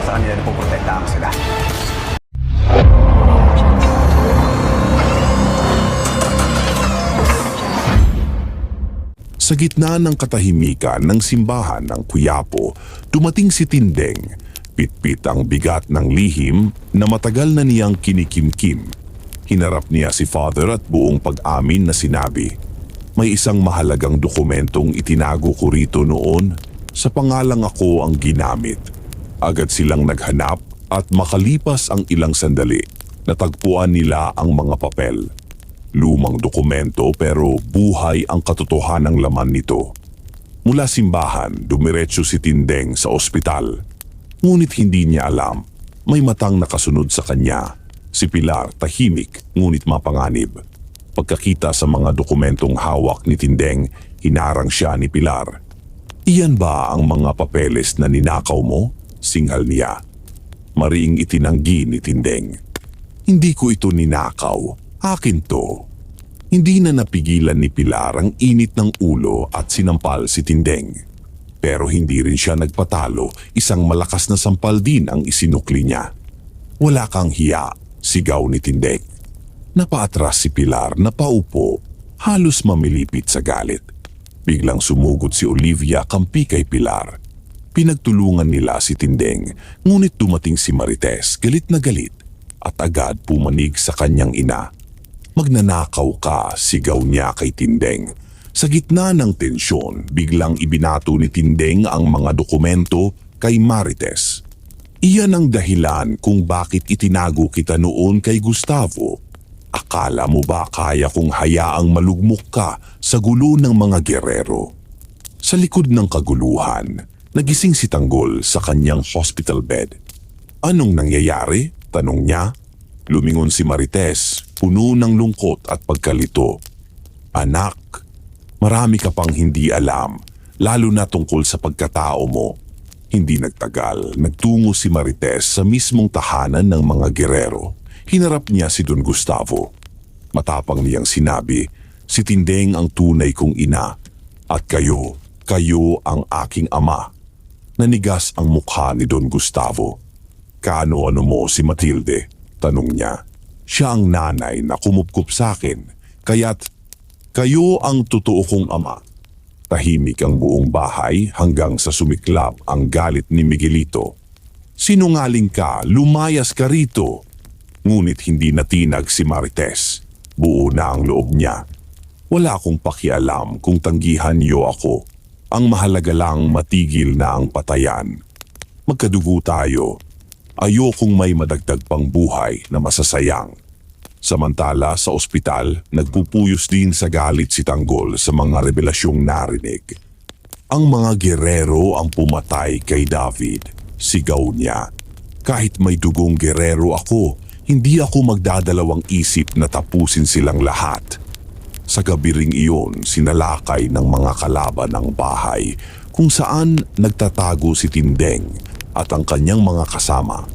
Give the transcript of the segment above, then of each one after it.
sa kanila na puprotektahan ko sila. Sa gitna ng katahimikan ng simbahan ng Quiapo, dumating si Tindeng. Pitpit ang bigat ng lihim na matagal na niyang kinikimkim. Hinarap niya si Father at buong pag-amin na sinabi, "May isang mahalagang dokumentong itinago ko rito noon. Sa pangalang ako ang ginamit." Agad silang naghanap at makalipas ang ilang sandali, natagpuan nila ang mga papel. Lumang dokumento pero buhay ang katotohanang laman nito. Mula simbahan, dumiretso si Tindeng sa ospital. Ngunit hindi niya alam, may matang nakasunod sa kanya. Si Pilar tahimik ngunit mapanganib. Pagkakita sa mga dokumentong hawak ni Tindeng, hinarang siya ni Pilar. "Iyan ba ang mga papeles na ninakaw mo?" Singhal niya. Mariing itinanggi ni Tindeng. "Hindi ko ito ninakaw. Akin to." Hindi na napigilan ni Pilar ang init ng ulo at sinampal si Tindeng. Pero hindi rin siya nagpatalo, isang malakas na sampal din ang isinukli niya. "Wala kang hiya," sigaw ni Tindeng. Napaatras si Pilar na paupo, halos mamilipit sa galit. Biglang sumugod si Olivia kampi kay Pilar. Pinagtulungan nila si Tindeng, ngunit dumating si Marites galit na galit at agad pumanig sa kanyang ina. "Magnanakaw ka," sigaw niya kay Tindeng. Sa gitna ng tensyon, biglang ibinato ni Tindeng ang mga dokumento kay Marites. "Iyan ang dahilan kung bakit itinago kita noon kay Gustavo. Akala mo ba kaya kong hayaang malugmok ka sa gulo ng mga gerero?" Sa likod ng kaguluhan, nagising si Tanggol sa kanyang hospital bed. "Anong nangyayari?" tanong niya. Lumingon si Marites, puno ng lungkot at pagkalito. "Anak, marami ka pang hindi alam, lalo na tungkol sa pagkatao mo." Hindi nagtagal, nagtungo si Marites sa mismong tahanan ng mga gerero. Hinarap niya si Don Gustavo. Matapang niyang sinabi, "Si Tindeng ang tunay kong ina, at kayo ang aking ama." Nanigas ang mukha ni Don Gustavo. "Kaano-ano mo si Matilde?" tanong niya. "Siya ang nanay na kumupkup sa akin, kaya't kayo ang totoo kong ama." Tahimik ang buong bahay hanggang sa sumiklab ang galit ni Miguelito. "Sinungaling ka, lumayas ka rito." Ngunit hindi natinag si Marites. Buo na ang loob niya. "Wala akong pakialam kung tanggihan niyo ako. Ang mahalaga lang matigil na ang patayan. Magkadugo tayo. Ayokong may madagdag pang buhay na masasayang." Samantala sa ospital, nagpupuyos din sa galit si Tanggol sa mga revelasyong narinig. "Ang mga gerero ang pumatay kay David," sigaw niya. "Kahit may dugong gerero ako, hindi ako magdadalawang isip na tapusin silang lahat." Sa gabi ring iyon, sinalakay ng mga kalaban ang bahay kung saan nagtatago si Tindeng at ang kanyang mga kasama.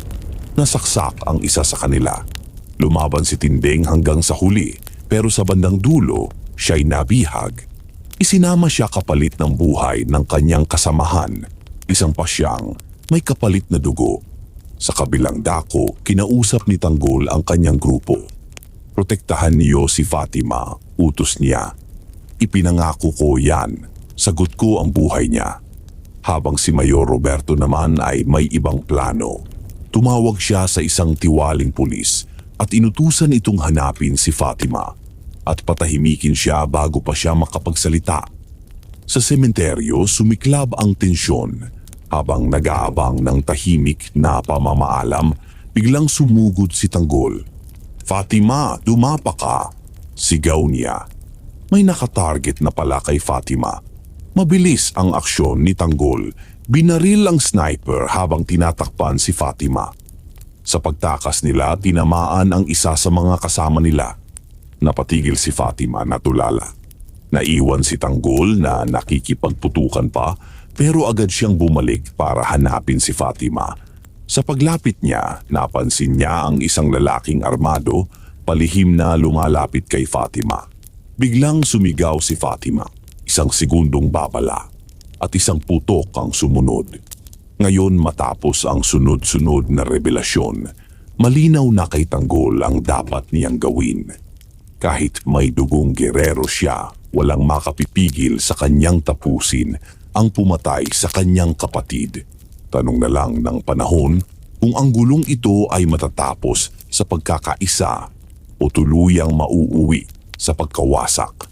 Nasaksak ang isa sa kanila. Lumaban si Tindeng hanggang sa huli, pero sa bandang dulo, siya'y nabihag. Isinama siya kapalit ng buhay ng kanyang kasamahan, isang pasyang may kapalit na dugo. Sa kabilang dako, kinausap ni Tanggol ang kanyang grupo. "Protektahan niyo si Fatima," utos niya. "Ipinangako ko yan, sagot ko ang buhay niya." Habang si Mayor Roberto naman ay may ibang plano. Tumawag siya sa isang tiwaling pulis at inutusan itong hanapin si Fatima at patahimikin siya bago pa siya makapagsalita. Sa sementeryo, sumiklab ang tensyon. Habang nag-aabang ng tahimik na pamamaalam, biglang sumugod si Tanggol. "Fatima, dumapa ka!" sigaw niya. May nakatarget na pala kay Fatima. Mabilis ang aksyon ni Tanggol. Binaril ang sniper habang tinatakpan si Fatima. Sa pagtakas nila, tinamaan ang isa sa mga kasama nila. Napatigil si Fatima na tulala. Naiwan si Tanggol na nakikipagputukan pa, pero agad siyang bumalik para hanapin si Fatima. Sa paglapit niya, napansin niya ang isang lalaking armado, palihim na lumalapit kay Fatima. Biglang sumigaw si Fatima, isang segundong babala, at isang putok ang sumunod. Ngayon matapos ang sunod-sunod na revelasyon, malinaw na kay Tanggol ang dapat niyang gawin. Kahit may dugong gerero siya, walang makapipigil sa kanyang tapusin ang pumatay sa kanyang kapatid. Tanong na lang ng panahon kung ang gulong ito ay matatapos sa pagkakaisa o tuluyang mauuwi sa pagkawasak.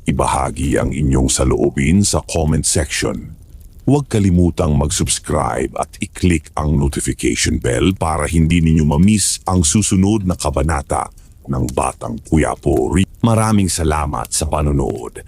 Ibahagi ang inyong saloobin sa comment section. Huwag kalimutang mag-subscribe at i-click ang notification bell para hindi ninyo ma-miss ang susunod na kabanata ng Batang Quiapo. Maraming salamat sa panonood.